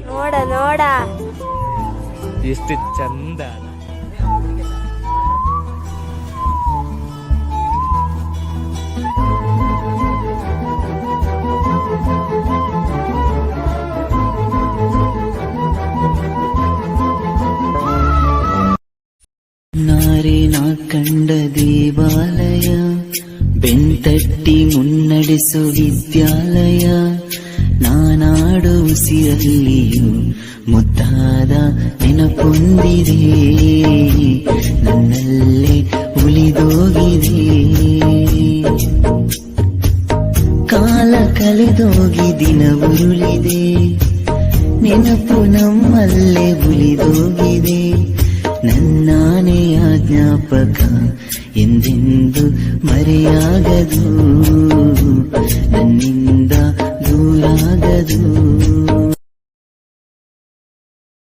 ನೋಡ ನೋಡ ಎಷ್ಟು ಚಂದ. ನಾರಿನ ಕಂಡ ದೇವಾಲಯ, ಬೆಂತಟ್ಟಿ ಮುನ್ನಡೆಸು ವಿದ್ಯಾಲಯ. ನಾನಾಡು ಉಸಿರಲ್ಲಿಯೂ ಮುದ್ದಾದ ನೆನಪೊಂದಿದೆ, ನನ್ನಲ್ಲೇ ಉಳಿದೋಗಿದೆ. ಕಾಲ ಕಳೆದೋಗಿ ದಿನ ಉರುಳಿದೆ, ನೆನಪು ನಮ್ಮಲ್ಲೇ ಉಳಿದೋಗಿದೆ. ನನ್ನಾನೆಯ ಜ್ಞಾಪಕ ಎಂದೆಂದು ಮರೆಯಾಗದು, ನನ್ನಿಂದ ದೂರಾಗದು.